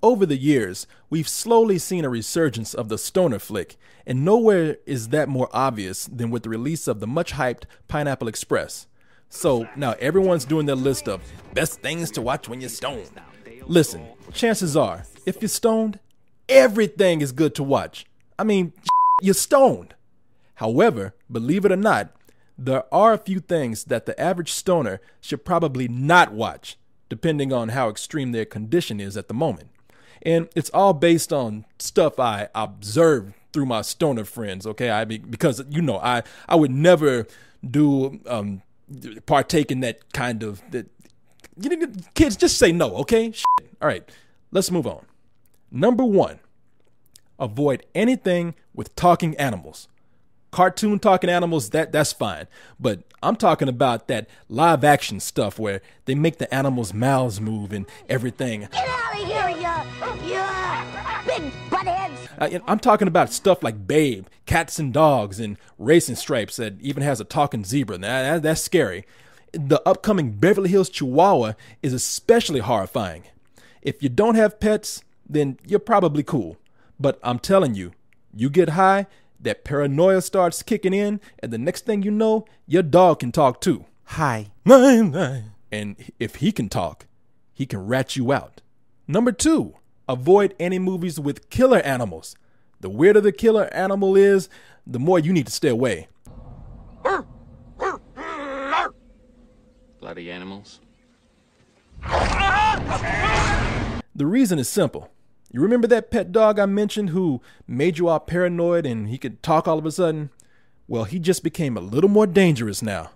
Over the years, we've slowly seen a resurgence of the stoner flick, and nowhere is that more obvious than with the release of the much-hyped Pineapple Express. So now everyone's doing their list of best things to watch when you're stoned. Listen, chances are, if you're stoned, everything is good to watch. I mean, you're stoned. However, believe it or not, there are a few things that the average stoner should probably not watch, depending on how extreme their condition is at the moment. And it's all based on stuff I observed through my stoner friends, okay? I mean, because, I would never partake in that kind of, kids, just say no, okay? All right, let's move on. Number 1, avoid anything with talking animals. Cartoon talking animals, that's fine. But I'm talking about that live action stuff where they make the animals' mouths move and everything. Get out of here, you big buttheads. I'm talking about stuff like Babe, Cats and Dogs, and Racing Stripes that even has a talking zebra. Now, that's scary. The upcoming Beverly Hills Chihuahua is especially horrifying. If you don't have pets, then you're probably cool. But I'm telling you, you get high, that paranoia starts kicking in, and the next thing you know, your dog can talk too. Hi. And if he can talk, he can rat you out. Number 2, avoid any movies with killer animals. The weirder the killer animal is, the more you need to stay away. Bloody animals. The reason is simple. You remember that pet dog I mentioned who made you all paranoid and he could talk all of a sudden? Well, he just became a little more dangerous now,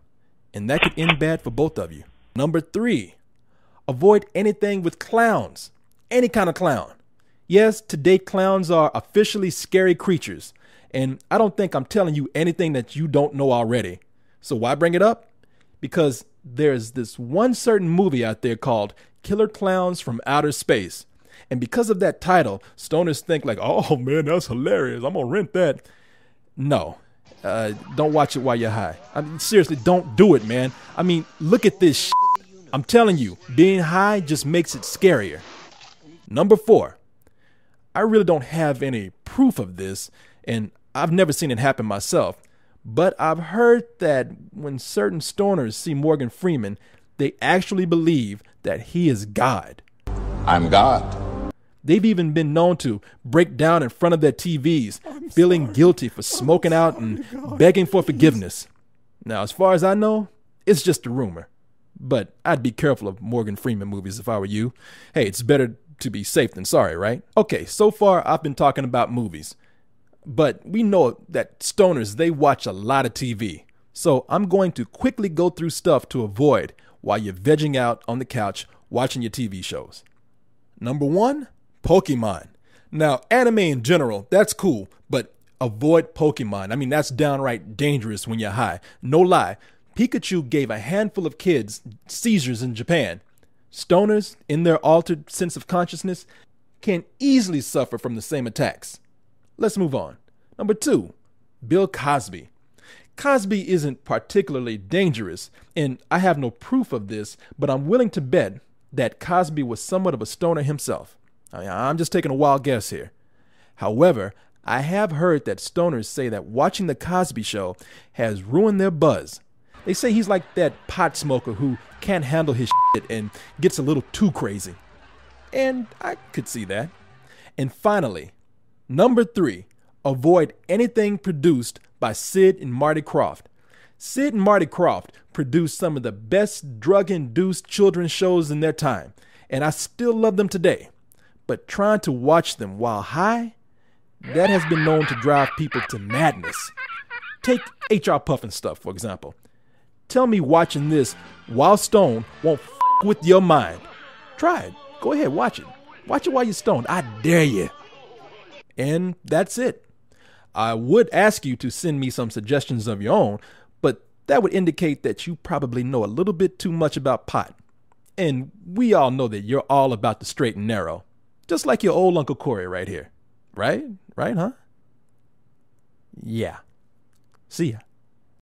and that could end bad for both of you. Number 3, avoid anything with clowns. Any kind of clown. Yes, today clowns are officially scary creatures, and I don't think I'm telling you anything that you don't know already. So why bring it up? Because there's this one certain movie out there called Killer Clowns from Outer Space. And because of that title, stoners think like, oh man, that's hilarious, I'm gonna rent that. No, don't watch it while you're high. I mean, seriously, don't do it, man. I mean, look at this shit. I'm telling you, being high just makes it scarier. Number 4, I really don't have any proof of this, and I've never seen it happen myself, but I've heard that when certain stoners see Morgan Freeman, they actually believe that he is God. I'm God. They've even been known to break down in front of their TVs, feeling guilty for smoking out and begging for forgiveness. Now, as far as I know, it's just a rumor. But I'd be careful of Morgan Freeman movies if I were you. Hey, it's better to be safe than sorry, right? Okay, so far I've been talking about movies. But we know that stoners, they watch a lot of TV. So I'm going to quickly go through stuff to avoid while you're vegging out on the couch watching your TV shows. Number 1, Pokemon. Now, anime in general, that's cool, but avoid Pokemon. I mean, that's downright dangerous when you're high. No lie, Pikachu gave a handful of kids seizures in Japan. Stoners, in their altered sense of consciousness, can easily suffer from the same attacks. Let's move on. Number 2, Bill Cosby. Cosby isn't particularly dangerous, and I have no proof of this, but I'm willing to bet that Cosby was somewhat of a stoner himself. I'm just taking a wild guess here. However, I have heard that stoners say that watching The Cosby Show has ruined their buzz. They say he's like that pot smoker who can't handle his shit and gets a little too crazy. And I could see that. And finally, number 3, avoid anything produced by Sid and Marty Krofft. Sid and Marty Krofft produced some of the best drug-induced children's shows in their time, and I still love them today. But trying to watch them while high, that has been known to drive people to madness. Take H.R. Pufnstuf, for example. Tell me watching this while stoned won't f with your mind. Try it. Go ahead, watch it. Watch it while you're stoned. I dare you. And that's it. I would ask you to send me some suggestions of your own, but that would indicate that you probably know a little bit too much about pot. And we all know that you're all about the straight and narrow. Just like your old Uncle Korey right here. Right? Right, huh? Yeah. See ya.